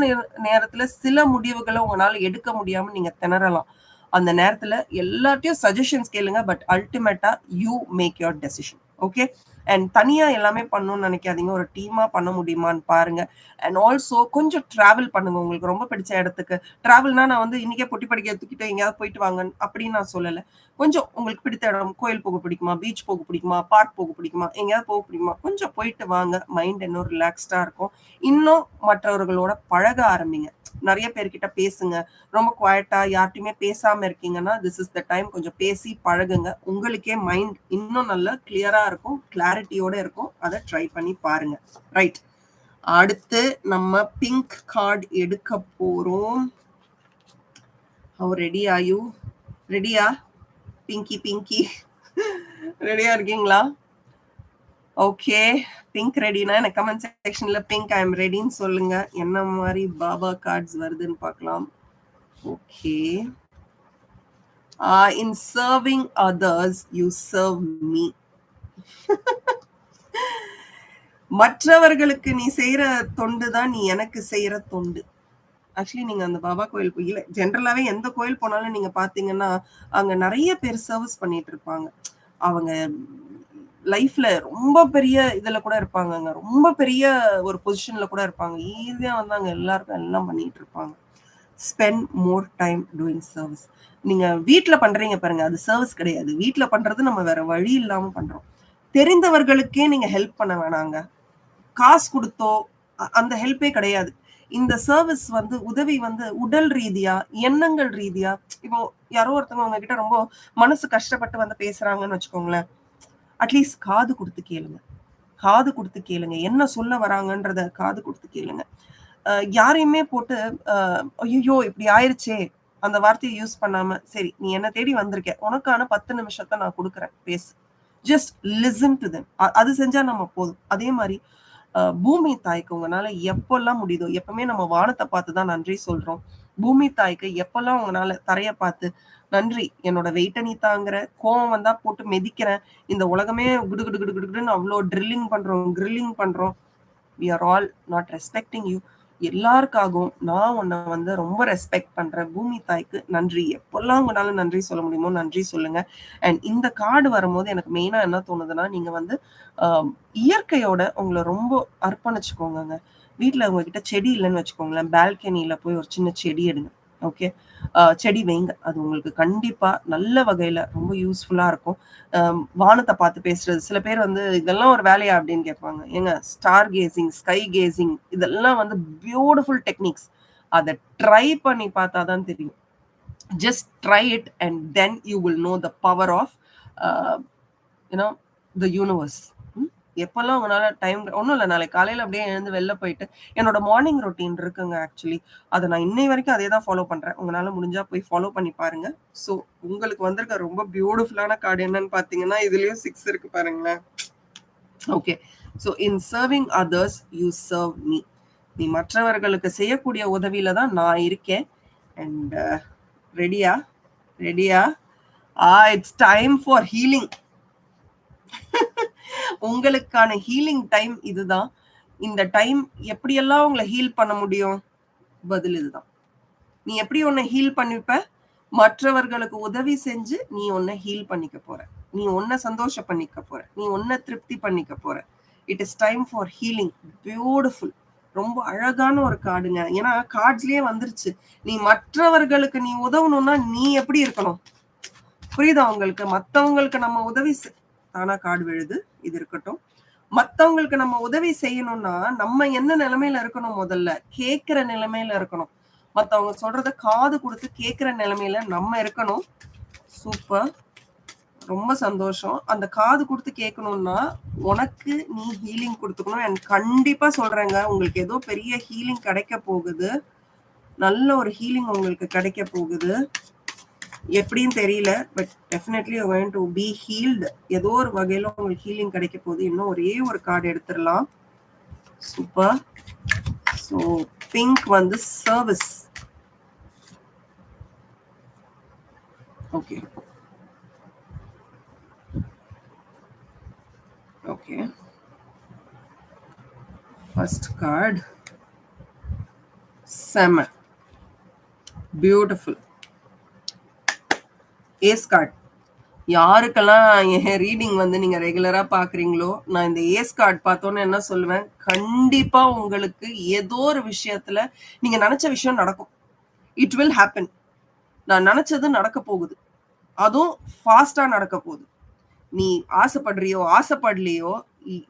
நேரத்துல சில முடிவுகள உங்கனால எடுக்க முடியாம நீங்க திணறலாம். அந்த நேரத்துல எல்லார்ட்டயும் சஜஷன்ஸ் கேளுங்க. பட் அல்டிமேட்டா you make your decision. Okay. And தனியா எல்லாமே பண்ணணும்னு நினைக்காதீங்க. ஒரு டீமா பண்ண முடியுமான்னு பாருங்க. அண்ட் ஆல்சோ கொஞ்சம் டிராவல் பண்ணுங்க. உங்களுக்கு ரொம்ப பிடிச்ச இடத்துக்கு. டிராவல்னா நான் வந்து இன்னைக்கே பொட்டி படிக்க தூக்கிட்டு எங்கேயாவது போயிட்டு வாங்க அப்படின்னு நான் சொல்லல. கொஞ்சம் உங்களுக்கு பிடித்த இடம், கோயில் போக பிடிக்குமா? பீச் போக பிடிக்குமா? பார்க் போக பிடிக்குமா? எங்கேயாவது போக பிடிக்குமா? கொஞ்சம் போயிட்டு வாங்க. மைண்ட் இன்னும் ரிலாக்ஸ்டா இருக்கும். இன்னும் மற்றவர்களோட பழக ஆரம்பிங்க. நெறைய பேர்கிட்ட பேசுங்க. ரொம்ப குவைட்டா யார்ட்டயுமே பேசாம இருக்கீங்கன்னா, திஸ் இஸ் த டைம் கொஞ்சம் பேசி பழகுங்க. உங்களுக்கே மைண்ட் இன்னும் நல்லா கிளியரா இருக்கும். கிளாரிட்டியோட இருக்கும். அத ட்ரை பண்ணி பாருங்க. ரைட். அடுத்து நம்ம பிங்க் கார்ட் எடுக்க போறோம். How ready are you? ரெடியா? பிங்கி. ரெடியா இருக்கீங்களா? ஓகே. பிங்க் ரெடினா எனக்கு கமெண்ட் செக்ஷன்ல பிங்க் ஐ அம் ரெடின்னு சொல்லுங்க. என்ன மாரி பாபா கார்ட்ஸ் வருதுன்னு பார்க்கலாம். Okay. In serving others, you serve me. மற்றவர்களுக்கு நீ செய்யற தொண்டு தான் நீ எனக்கு செய்யற தொண்டு. ஆக்சுவலி நீங்க அந்த பாபா கோயில் இல்ல ஜென்ரலாவே எந்த கோயில் போனாலும் நீங்க பாத்தீங்கன்னா, அங்க நெறைய பேர் சர்வீஸ் பண்ணிட்டு இருப்பாங்க. அவங்க லைஃப்ல ரொம்ப பெரிய இதுல கூட இருப்பாங்கங்க. ரொம்ப பெரிய ஒரு பொசிஷன்ல கூட இருப்பாங்க. ஈஸியா வந்து அங்க எல்லாருக்கும் எல்லாம் பண்ணிட்டு இருப்பாங்க. Spend more time doing service. நீங்க வீட்ல பண்றீங்க பாருங்க. அது சர்வீஸ் கிடையாது. வீட்ல பண்றது நம்ம வேற வழி இல்லாம பண்றோம். தெரிந்தவர்களுக்கே நீங்க ஹெல்ப் பண்ண வேணாங்க. காசு குடுத்தோ அந்த ஹெல்ப்பே கிடையாது. இந்த சர்வீஸ் வந்து உதவி வந்து உடல் ரீதியா, எண்ணங்கள் ரீதியா இப்போ யாரோ ஒருத்தவங்க உங்ககிட்ட ரொம்ப மனசு கஷ்டப்பட்டு வந்து பேசுறாங்கன்னு வச்சுக்கோங்களேன். அட்லீஸ்ட் காது குடுத்து கேளுங்க. காது குடுத்து கேளுங்க. என்ன சொல்ல வராங்கன்றத காது குடுத்து கேளுங்க. யாரையுமே போட்டு ஐய்யய்யோ! இப்படி ஆயிருச்சே! அந்த வார்த்தைய யூஸ் பண்ணாம, சரி நீ என்ன தேடி வந்திருக்க. உனக்கான 10 நிமிஷத்த நான் குடுக்குறேன். பேசு. Just listen to them. அது செஞ்சா நம்ம போதும். அதே மாரி பூமி தாய்க்கு உங்கனால எப்பல்லாம் முடியுதோ, எப்பவுமே நம்ம வானத்த பார்த்து தான் நன்றி சொல்றோம். பூமி தாய்க்கு எப்பல்லாம் உங்கனால தரைய பார்த்து, நன்றி என்னோட வெயிட்ட நீ தாங்குற, கோவம் வந்தா போட்டு மிதிக்கிறேன். இந்த உலகமே குடு குடு குடு குடுன்னு அவ்ளோ ட்ரில்லிங் பண்றோம், கிரில்லிங் பண்றோம். We are all not respecting you. எல்லாருக்காகவும் நான் உன்னை வந்து ரொம்ப ரெஸ்பெக்ட் பண்றேன். பூமி தாய்க்கு நன்றி. எப்பெல்லாம் உங்களால நன்றி சொல்ல முடியுமோ நன்றி சொல்லுங்க. அண்ட் இந்த கார்டு வரும்போது எனக்கு மெயினா என்ன தோணுதுன்னா, நீங்க வந்து இயற்கையோட உங்களை ரொம்ப அர்ப்பணிச்சுக்கோங்கங்க. வீட்ல உங்ககிட்ட செடி இல்லைன்னு வச்சுக்கோங்களேன், பால்கனியில போய் ஒரு சின்ன செடி எடுங்க. ஓகே. செடி வைங்க. அது உங்களுக்கு கண்டிப்பா நல்ல வகையில ரொம்ப யூஸ்ஃபுல்லா இருக்கும். வானத்த பார்த்து பேசுறது. சில பேர் வந்து இதெல்லாம் ஒரு வேலையா அப்படின்னு கேட்பாங்க. ஏங்க ஸ்டார் கேசிங், ஸ்கை கேசிங் இதெல்லாம் வந்து பியூட்டிஃபுல் டெக்னிக்ஸ். அத ட்ரை பண்ணி பார்த்தா தான் தெரியும். Just try it and then you will know the power of you know the universe. எப்பெல்லாம் உங்களால டைம் ஒன்றும் இல்லை நாளைக்கு காலையில் அப்படியே எழுந்து வெளில போயிட்டு என்னோட மார்னிங் ரொட்டீன் இருக்குங்க ஆக்சுவலி. அதை நான் இன்னை வரைக்கும் அதே தான் ஃபாலோ பண்ணுறேன். உங்களால் முடிஞ்சா போய் ஃபாலோ பண்ணி பாருங்க. ஸோ உங்களுக்கு வந்திருக்க ரொம்ப பியூட்டிஃபுல்லான கார்டு என்னன்னு பார்த்தீங்கன்னா இதுலேயும் 6 இருக்கு பாருங்களேன். Okay. So in serving others you serve me. நீ மற்றவர்களுக்கு செய்யக்கூடிய உதவியில தான் நான் இருக்கேன். அண்ட் ரெடியா? It's time for healing. உங்களுக்கான ஹீலிங் டைம் இதுதான். இந்த டைம் எப்படியெல்லாம் உங்களை ஹீல் பண்ண முடியும்? பதில் இதுதான். நீ எப்படி உன்னை ஹீல் பண்ணிப்ப? மற்றவர்களுக்கு உதவி செஞ்சு நீ உன்னை ஹீல் பண்ணிக்க போற. நீ உன்னை சந்தோஷம் பண்ணிக்க போற. நீ உன்னை திருப்தி பண்ணிக்க போற. It is time for healing. Beautiful. ரொம்ப அழகான ஒரு கார்டுங்க. ஏன்னா கார்ட்ஸ்லயே வந்துருச்சு. நீ மற்றவர்களுக்கு நீ உதவணும்னா நீ எப்படி இருக்கணும்? புரியுதா உங்களுக்கு? மத்தவங்களுக்கு நம்ம உதவி தானா கார்டு விழுது. இது இருக்கட்டும். மத்தவங்களுக்கு நம்ம உதவி செய்யணும்னா நம்ம என்ன நிலைமையில இருக்கணும்? முதல்ல கேட்கிற நிலைமையில இருக்கணும். மத்தவங்க சொல்றத காது கொடுத்து கேட்கிற நிலைமையில நம்ம இருக்கணும். சூப்பர், ரொம்ப சந்தோஷம். அந்த காது கொடுத்து கேட்கணும்னா உனக்கு நீ ஹீலிங் கொடுத்துக்கணும். அண்ட் கண்டிப்பா சொல்றேங்க, உங்களுக்கு ஏதோ பெரிய ஹீலிங் கிடைக்க போகுது. நல்ல ஒரு ஹீலிங் உங்களுக்கு கிடைக்க போகுது. எப்படின்னு தெரியல, but definitely you going to be healed. ஏதோ ஒரு வகையில உங்களுக்கு ஹீலிங் கிடைக்க போகுது. இன்னும் ஒரே ஒரு கார்டு எடுத்துடலாம். சூப்பர். ஸோ பிங்க் வந்து service. Okay okay, first card செம பியூட்டிஃபுல். Ace card. யாருக்கெல்லாம் என் ரீடிங் வந்து நீங்க ரெகுலரா பாக்குறீங்களோ, நான் இந்த ஏஸ் கார்டு பார்த்தோன்னு என்ன சொல்லுவேன், கண்டிப்பா உங்களுக்கு ஏதோ ஒரு விஷயத்துல நீங்க நினைச்ச விஷயம் நடக்கும். It will happen. நான் நினைச்சது நடக்க போகுது. அதுவும் ஃபாஸ்டா நடக்க போகுது. நீ ஆசைப்படுறியோ ஆசைப்படலையோ,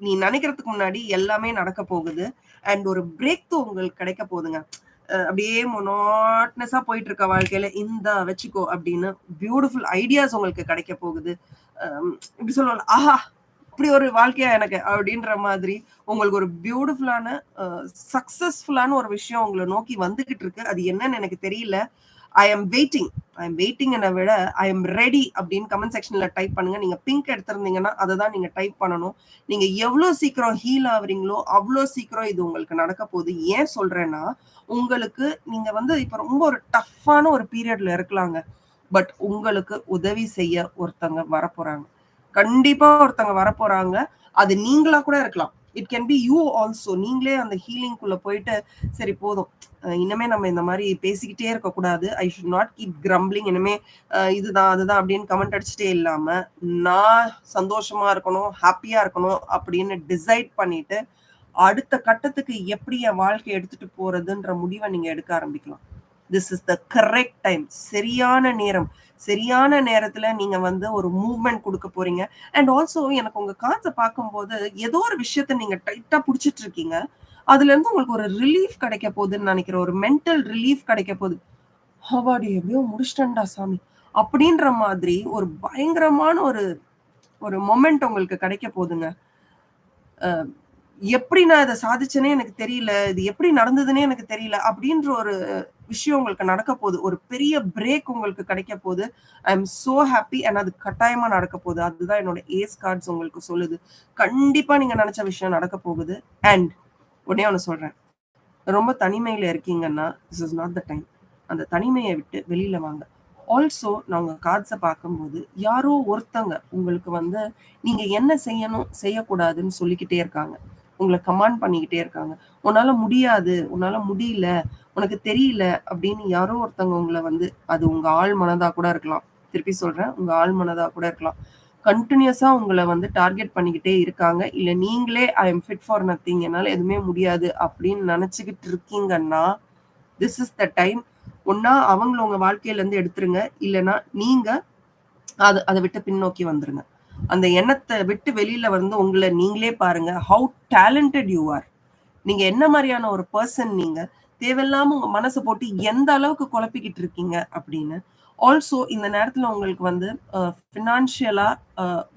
நீ நினைக்கிறதுக்கு முன்னாடி எல்லாமே நடக்க போகுது. அண்ட் ஒரு பிரேக் த்ரூ உங்களுக்கு கிடைக்க போகுதுங்க. அப்படியே மொனாட்னஸா போயிட்டு இருக்க வாழ்க்கையில இந்த வச்சுக்கோ அப்படின்னு பியூட்டிஃபுல் ஐடியாஸ் உங்களுக்கு கிடைக்க போகுது. இப்படி சொல்லுவாங்க, ஆஹா இப்படி ஒரு வாழ்க்கையா எனக்கு அப்படின்ற மாதிரி உங்களுக்கு ஒரு பியூட்டிஃபுல்லான சக்சஸ்ஃபுல்லான ஒரு விஷயம் உங்களை நோக்கி வந்துகிட்டு இருக்கு. அது என்னன்னு எனக்கு தெரியல. ஐ எம் வெயிட்டிங் விட ஐ எம் ரெடி அப்படின்னு கமெண்ட் செக்ஷன்ல டைப் பண்ணுங்க. நீங்க பிங்க் எடுத்திருந்தீங்கன்னா அதை தான் நீங்க டைப் பண்ணணும். நீங்க எவ்வளவு சீக்கிரம் ஹீல் ஆகுறீங்களோ அவ்வளோ சீக்கிரம் இது உங்களுக்கு நடக்க போகுது. ஏன் சொல்றேன்னா, உங்களுக்கு நீங்க வந்து இப்ப ரொம்ப ஒரு டஃப்பான ஒரு பீரியட்ல இருக்கலாங்க. பட் உங்களுக்கு உதவி செய்ய ஒருத்தங்க வரப்போறாங்க. கண்டிப்பா ஒருத்தங்க வரப்போறாங்க. அது நீங்களா கூட இருக்கலாம். It can be you also. நீங்களே அந்த ஹீலிங்குள்ள போயிட்டு சரி போதும், இனிமே நம்ம இந்த மாதிரி பேசிக்கிட்டே இருக்க கூடாது. I should not keep crumbling. இனிமே இதுதான் அதுதான் அப்படின்னு கமெண்ட் அடிச்சுட்டே இல்லாம நான் சந்தோஷமா இருக்கணும், ஹாப்பியா இருக்கணும் அப்படின்னு டிசைட் பண்ணிட்டு அடுத்த கட்டத்துக்கு எப்படி என் வாழ்க்கையை எடுத்துட்டு போறதுன்ற முடிவை நீங்க எடுக்க ஆரம்பிக்கலாம். This is the correct time. சரியான நேரம். சரியான நேரத்துல நீங்க வந்து ஒரு மூவ்மெண்ட் கொடுக்க போறீங்க. அண்ட் ஆல்சோ எனக்கு உங்க கார்ட்ஸை பார்க்கும்போது ஏதோ ஒரு விஷயத்த நீங்க டைட்டா புடிச்சிட்டு இருக்கீங்க. அதுல இருந்து உங்களுக்கு ஒரு ரிலீஃப் கிடைக்க போகுதுன்னு நினைக்கிறேன். ஒரு மென்டல் ரிலீஃப் கிடைக்க போகுது. ஹவாடி எப்படியோ முடிச்சிட்டேன்டா சாமி அப்படின்ற மாதிரி ஒரு பயங்கரமான ஒரு ஒரு மொமெண்ட் உங்களுக்கு கிடைக்க போகுதுங்க. எப்படி நான் இதை சாதிச்சேனே எனக்கு தெரியல, இது எப்படி நடந்ததுன்னே எனக்கு தெரியல அப்படின்ற ஒரு விஷயம் உங்களுக்கு நடக்க போகுது. ஒரு பெரிய பிரேக் உங்களுக்கு கிடைக்க போகுது. I am so happy. And அது கட்டாயமா நடக்க போகுது. அதுதான் என்னோட ஏஸ் கார்ட்ஸ் உங்களுக்கு சொல்லுது. கண்டிப்பா நீங்க நினைச்ச விஷயம் நடக்க போகுது. அண்ட் உடனே ஒன்று சொல்றேன், ரொம்ப தனிமையில இருக்கீங்கன்னா this is not the time. அந்த தனிமையை விட்டு வெளியில வாங்க. ஆல்சோ நான் உங்க கார்ட்ஸை பார்க்கும்போது யாரோ ஒருத்தங்க உங்களுக்கு வந்து நீங்க என்ன செய்யணும் செய்யக்கூடாதுன்னு சொல்லிக்கிட்டே இருக்காங்க. உங்களை கமாண்ட் பண்ணிக்கிட்டே இருக்காங்க. உன்னால முடியாது, உன்னால முடியல, உனக்கு தெரியல அப்படின்னு யாரோ ஒருத்தவங்க உங்களை வந்து, அது உங்க ஆள் மனதா கூட இருக்கலாம். திருப்பி சொல்றேன், உங்க ஆள் மனதா கூட இருக்கலாம். கண்டினியூஸா உங்களை வந்து டார்கெட் பண்ணிக்கிட்டே இருக்காங்க. இல்ல நீங்களே I am fit for nothing, என்னால எதுவுமே முடியாது அப்படின்னு நினைச்சுக்கிட்டு இருக்கீங்கன்னா திஸ் இஸ் த டைம். ஒன்னா அவங்கள உங்க வாழ்க்கையில இருந்து எடுத்துருங்க. இல்லைன்னா நீங்க அதை விட்டு பின்னோக்கி வந்துருங்க. அந்த எண்ணத்தை விட்டு வெளியில வந்து உங்களை நீங்களே பாருங்க. How talented you are. நீங்க என்ன மாதிரியான ஒரு பர்சன். நீங்க தேவையில்லாம உங்க மனசை போட்டு எந்த அளவுக்கு குழப்பிக்கிட்டு இருக்கீங்க அப்படின்னு. ஆல்சோ இந்த நேரத்துல உங்களுக்கு வந்து ஃபினான்ஷியலா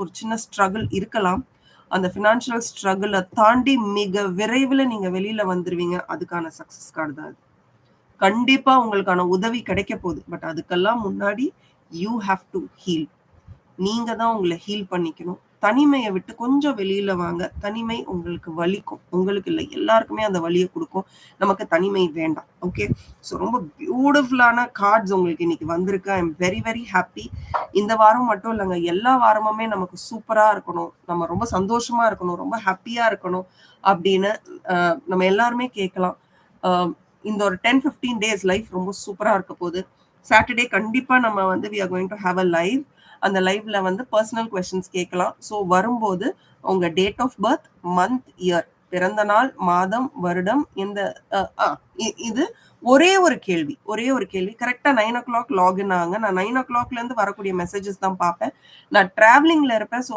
ஒரு சின்ன ஸ்ட்ரகிள் இருக்கலாம். அந்த ஃபினான்ஷியல் ஸ்ட்ரகிளை தாண்டி மிக விரைவில் நீங்க வெளியில வந்துருவீங்க. அதுக்கான சக்சஸ் கார்டு தான் அது. கண்டிப்பா உங்களுக்கான உதவி கிடைக்க போகுது. பட் அதுக்கெல்லாம் முன்னாடி யூ ஹாவ் டு ஹீல். நீங்க தான் உங்களை ஹீல் பண்ணிக்கணும். தனிமையை விட்டு கொஞ்சம் வெளியில வாங்க. தனிமை உங்களுக்கு வலிக்கும். உங்களுக்கு இல்லை, எல்லாருக்குமே அந்த வலியை கொடுக்கும். நமக்கு தனிமை வேண்டாம். ஓகே. ஸோ ரொம்ப பியூட்டிஃபுல்லான கார்ட்ஸ் உங்களுக்கு இன்னைக்கு வந்திருக்கு. I am very very happy. இந்த வாரம் மட்டும் இல்லைங்க, எல்லா வாரமுமே நமக்கு சூப்பரா இருக்கணும், நம்ம ரொம்ப சந்தோஷமா இருக்கணும், ரொம்ப ஹாப்பியா இருக்கணும் அப்படின்னு நம்ம எல்லாருமே கேட்கலாம். இந்த ஒரு 10-15 டேஸ் லைஃப் ரொம்ப சூப்பரா இருக்க போகுது. சாட்டர்டே கண்டிப்பா நம்ம வந்து we are going to have a live. அந்த லைவ்ல வந்து பர்சனல் கொஸ்டின்ஸ் கேட்கலாம். ஸோ வரும்போது உங்க date of birth, month, year பிறந்த நாள், மாதம், வருடம் இந்த இது ஒரே ஒரு கேள்வி. கரெக்ட்டா 9:00 லாகின் ஆகுங்க. நான் 9:00லேருந்து வரக்கூடிய மெசேஜஸ் தான் பார்ப்பேன். நான் டிராவலிங்ல இருப்பேன். ஸோ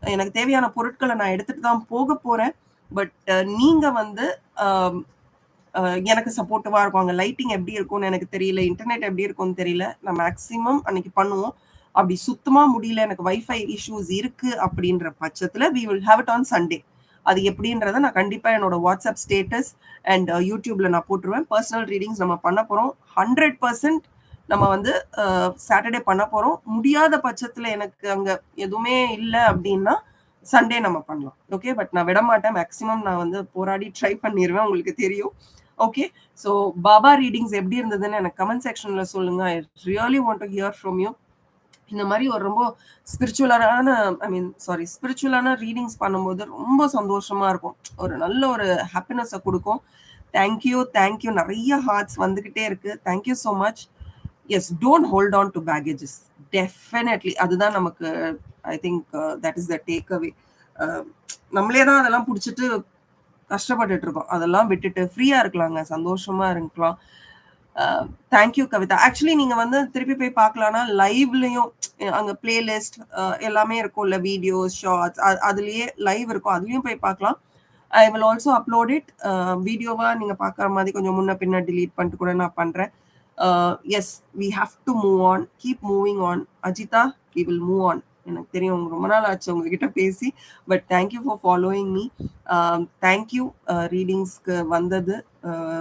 எனக்கு தேவையான பொருட்கள நான் எடுத்துட்டு தான் போக போறேன். பட் நீங்க வந்து அ எனக்கு சப்போர்ட்டிவா இருக்கும். அங்க லைட்டிங் எப்படி இருக்கும்னு எனக்கு தெரியல. இன்டர்நெட் எப்படி இருக்கும்னு தெரியல. நான் மேக்ஸிமம் அன்னைக்கு பண்ணுவோம். அப்படி சுத்தமா முடியல, எனக்கு வைஃபை இஷ்யூஸ் இருக்கு அப்படின்ற பட்சத்துல we will have it on Sunday. அது எப்படின்றத நான் கண்டிப்பா என்னோட வாட்ஸ்அப் ஸ்டேட்டஸ் அண்ட் யூடியூப்ல நான் போட்டுருவேன். பர்சனல் ரீடிங்ஸ் நம்ம பண்ண போறோம். 100% நம்ம வந்து சாட்டர்டே பண்ண போறோம். முடியாத பட்சத்துல எனக்கு அங்க எதுவுமே இல்ல அப்படின்னா சண்டே நம்ம பண்ணலாம். ஓகே. பட் நான் விடமாட்டேன். மேக்ஸிமம் நான் வந்து போராடி ட்ரை பண்ணிருவேன். உங்களுக்கு தெரியும். ஓகே. ஸோ பாபா ரீடிங்ஸ் எப்படி இருந்ததுன்னு எனக்கு கமெண்ட் செக்ஷன்ல சொல்லுங்க. I really want to hear from you. இந்த மாதிரி ஒரு ரொம்ப ஸ்பிரிச்சுவலான ரீடிங்ஸ் பண்ணும்போது ரொம்ப சந்தோஷமா இருக்கும். ஒரு நல்ல ஒரு ஹாப்பினஸை கொடுக்கும். தேங்க்யூ. நிறைய ஹார்ட்ஸ் வந்துகிட்டே இருக்கு. Thank you so much. Yes, don't hold on to baggages. Definitely அதுதான் நமக்கு I think that is the take away. நம்மளே தான் அதெல்லாம் பிடிச்சிட்டு கஷ்டப்பட்டுட்டு இருக்கோம். அதெல்லாம் விட்டுட்டு ஃப்ரீயா இருக்கலாங்க, சந்தோஷமா இருக்கலாம். தேங்க்யூ கவிதா. ஆக்சுவலி நீங்க வந்து திருப்பி போய் பார்க்கலாம்னா லைவ்லயும் அங்க பிளேலிஸ்ட் எல்லாமே இருக்கும்ல, வீடியோஸ், ஷார்ட்ஸ் அதுலயே லைவ் இருக்கும். அதுலயும் போய் பார்க்கலாம். I will also upload it. வீடியோவா நீங்க பார்க்குற மாதிரி கொஞ்சம் முன்ன பின்ன டிலீட் பண்ணிட்டு கூட நான் பண்றேன். Yes, we have to move on. Keep moving on. Ajitha, we will move on. எனக்கு தெரியும் ரொம்ப நாள் ஆச்சு உங்ககிட்ட பேசி. But thank you for following me. Thank you ரீடிங்ஸ்க்கு வந்தது.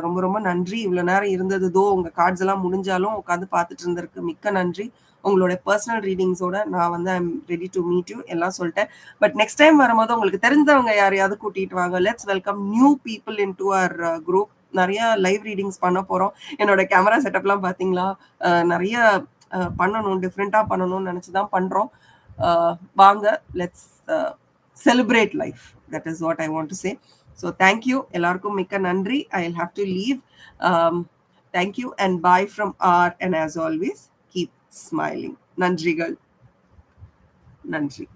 ரொம்ப ரொம்ப நன்றி. இவ்வளோ நேரம் இருந்தது. உங்க கார்ட்ஸ் எல்லாம் முடிஞ்சாலும் உட்காந்து பார்த்துட்டு இருந்திருக்கு. மிக்க நன்றி. உங்களோட பர்சனல் ரீடிங்ஸோட நான் வந்து I'm ready to meet you எல்லாம் சொல்லிட்டேன். பட் நெக்ஸ்ட் டைம் வரும்போது உங்களுக்கு தெரிஞ்சவங்க யாரையாவது கூட்டிட்டு வாங்க. Let's welcome new people in to our group. நிறைய லைவ் ரீடிங்ஸ் பண்ண போறோம். என்னோட கேமரா செட்டப்லாம் பார்த்தீங்களா? நிறைய பண்ணணும், டிஃப்ரெண்டா பண்ணணும்னு நினைச்சுதான் பண்றோம். வாங்க, let's celebrate life. That is what I want to say. So thank you. எல்லாருக்கும் மிக்க நன்றி. I will have to leave. Thank you and bye from our. And as always keep smiling. நன்றிகள். நன்றி.